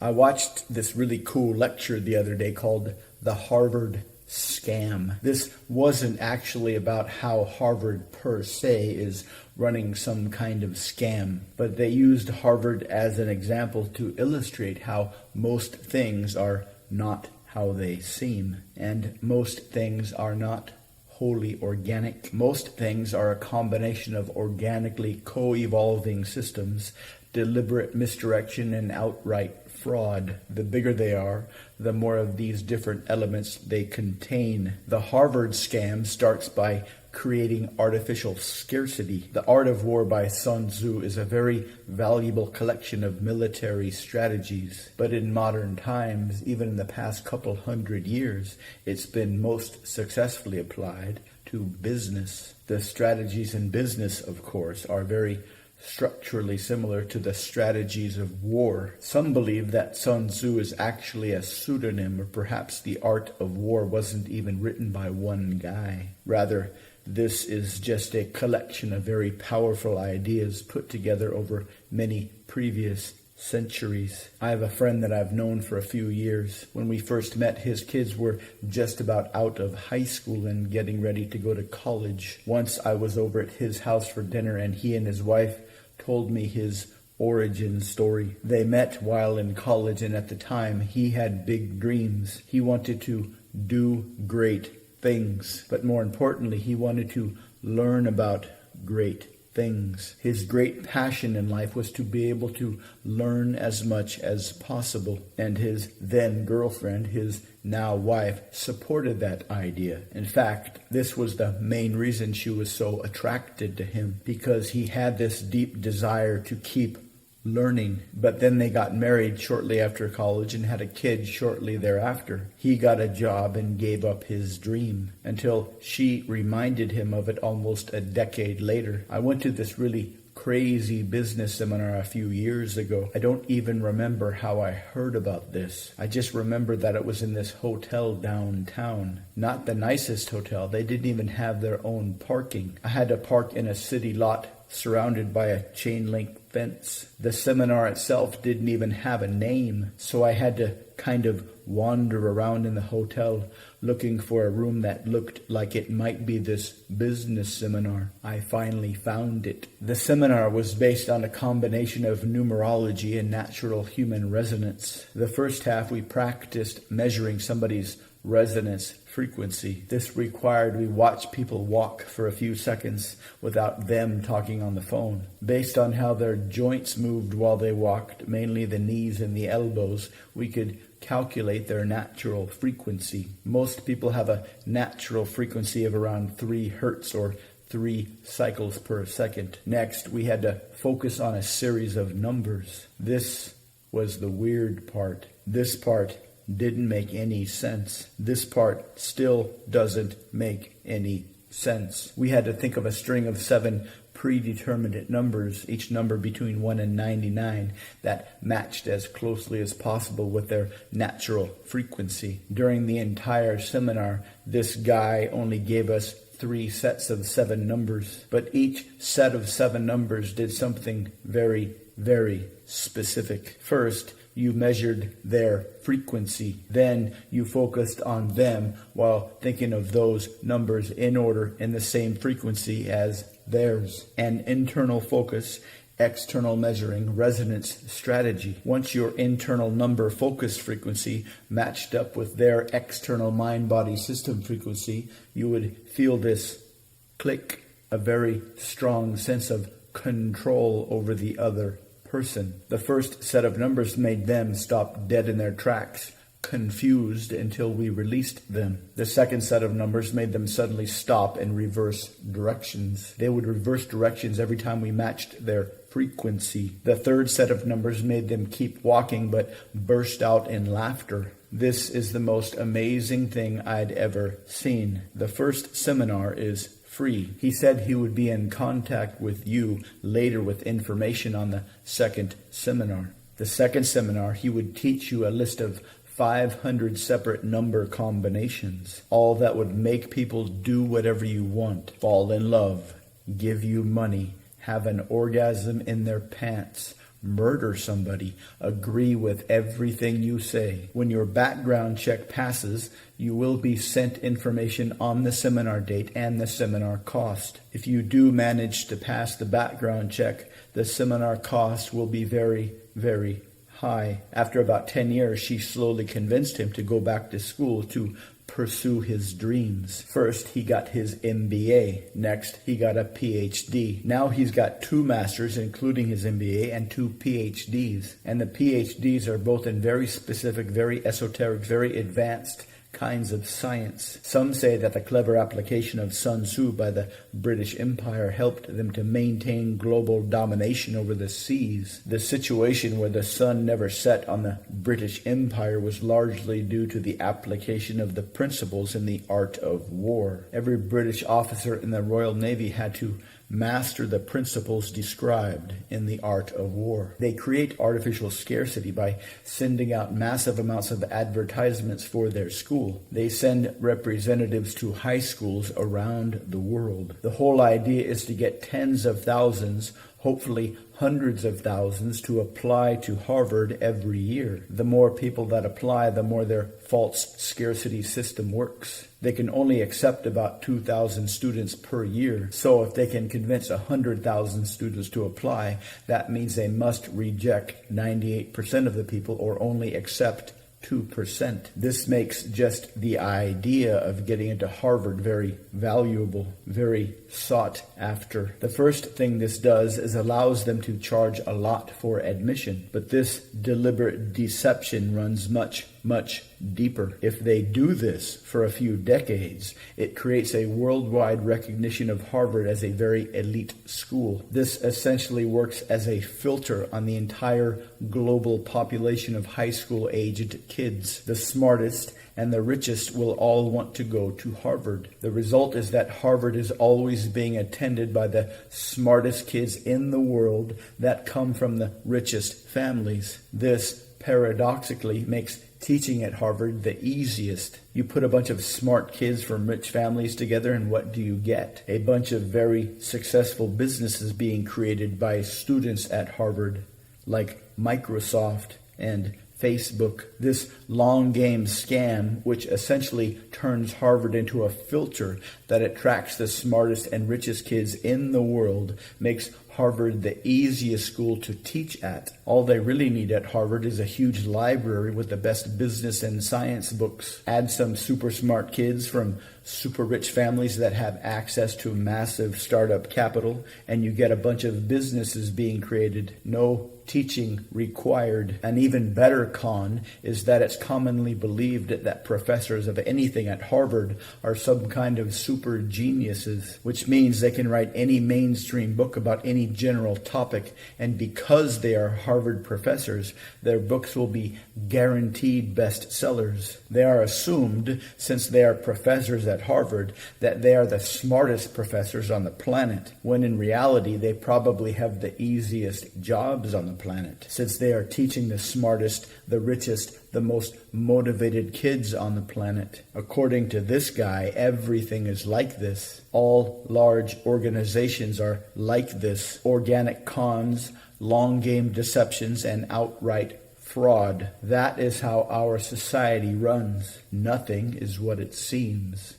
I watched this really cool lecture the other day called The Harvard Scam. This wasn't actually about how Harvard per se is running some kind of scam, but they used Harvard as an example to illustrate how most things are not how they seem, and most things are not wholly organic. Most things are a combination of organically co-evolving systems, deliberate misdirection, and outright fraud. The bigger they are, the more of these different elements they contain. The Harvard scam starts by creating artificial scarcity. The Art of War by Sun Tzu is a very valuable collection of military strategies. But in modern times, even in the past couple hundred years, it's been most successfully applied to business. The strategies in business, of course, are very structurally similar to the strategies of war. Some believe that Sun Tzu is actually a pseudonym, or perhaps the art of war wasn't even written by one guy. Rather, this is just a collection of very powerful ideas put together over many previous centuries. I have a friend that I've known for a few years. When we first met, his kids were just about out of high school and getting ready to go to college. Once I was over at his house for dinner, and he and his wife told me his origin story. They met while in college, and at the time he had big dreams. He wanted to do great things, but more importantly, he wanted to learn about great things. His great passion in life was to be able to learn as much as possible, and his then girlfriend, his now wife, supported that idea. In fact, this was the main reason she was so attracted to him, because he had this deep desire to keep learning. But then they got married shortly after college and had a kid shortly thereafter. He got a job and gave up his dream until she reminded him of it almost a decade later. I went to this really crazy business seminar a few years ago. I don't even remember how I heard about this. I just remember that it was in this hotel downtown. Not the nicest hotel. They didn't even have their own parking. I had to park in a city lot surrounded by a chain link fence. The seminar itself didn't even have a name, so I had to kind of wander around in the hotel looking for a room that looked like it might be this business seminar. I finally found it. The seminar was based on a combination of numerology and natural human resonance. The first half we practiced measuring somebody's resonance frequency. This required we watch people walk for a few seconds without them talking on the phone. Based on how their joints moved while they walked, mainly the knees and the elbows, we could calculate their natural frequency. Most people have a natural frequency of around 3 hertz or 3 cycles per second. Next, we had to focus on a series of numbers. This was the weird part. This part didn't make any sense. This part still doesn't make any sense. We had to think of a string of 7 predetermined numbers, each number between 1 and 99, that matched as closely as possible with their natural frequency. During the entire seminar, this guy only gave us 3 sets of 7 numbers, but each set of 7 numbers did something very, very specific. First, you measured their frequency. Then you focused on them while thinking of those numbers in order in the same frequency as theirs. An internal focus, external measuring, resonance strategy. Once your internal number focus frequency matched up with their external mind-body system frequency, you would feel this click, a very strong sense of control over the other person. The first set of numbers made them stop dead in their tracks, confused until we released them. The second set of numbers made them suddenly stop and reverse directions. They would reverse directions every time we matched their frequency. The third set of numbers made them keep walking but burst out in laughter. This is the most amazing thing I'd ever seen. The first seminar is free. He said he would be in contact with you later with information on the second seminar. The second seminar, he would teach you a list of 500 separate number combinations, all that would make people do whatever you want, fall in love, give you money, have an orgasm in their pants, murder somebody, agree with everything you say. When your background check passes, you will be sent information on the seminar date and the seminar cost. If you do manage to pass the background check, the seminar cost will be very, very high. After about 10 years, she slowly convinced him to go back to school to pursue his dreams. First, he got his MBA. Next, he got a PhD. Now he's got 2 masters, including his MBA, and 2 PhDs. And the PhDs are both in very specific, very esoteric, very advanced kinds of science. Some say that the clever application of Sun Tzu by the British Empire helped them to maintain global domination over the seas. The situation where the sun never set on the British Empire was largely due to the application of the principles in the art of war. Every British officer in the Royal Navy had to master the principles described in the art of war. They create artificial scarcity by sending out massive amounts of advertisements for their school. They send representatives to high schools around the world. The whole idea is to get tens of thousands, hopefully hundreds of thousands, to apply to Harvard every year. The more people that apply, the more their false scarcity system works. They can only accept about 2,000 students per year. So if they can convince 100,000 students to apply, that means they must reject 98% of the people or only accept 2%. This makes just the idea of getting into Harvard very valuable, very sought after. The first thing this does is allows them to charge a lot for admission, but this deliberate deception runs much, much deeper. If they do this for a few decades, it creates a worldwide recognition of Harvard as a very elite school. This essentially works as a filter on the entire global population of high school-aged kids. The smartest and the richest will all want to go to Harvard. The result is that Harvard is always being attended by the smartest kids in the world that come from the richest families. This paradoxically makes teaching at Harvard the easiest. You put a bunch of smart kids from rich families together, and what do you get? A bunch of very successful businesses being created by students at Harvard, like Microsoft and Facebook. This long game scam, which essentially turns Harvard into a filter that attracts the smartest and richest kids in the world, makes Harvard the easiest school to teach at. All they really need at Harvard is a huge library with the best business and science books. Add some super smart kids from super rich families that have access to massive startup capital, and you get a bunch of businesses being created. No teaching required. An even better con is that it's commonly believed that professors of anything at Harvard are some kind of super geniuses, which means they can write any mainstream book about any general topic, and because they are Harvard professors, their books will be guaranteed bestsellers. They are assumed, since they are professors at Harvard, that they are the smartest professors on the planet, when in reality they probably have the easiest jobs on the planet, since they are teaching the smartest, the richest, the most motivated kids on the planet. According to this guy, everything is like this. All large organizations are like this. Organic cons, long game deceptions, and outright fraud. That is how our society runs. Nothing is what it seems.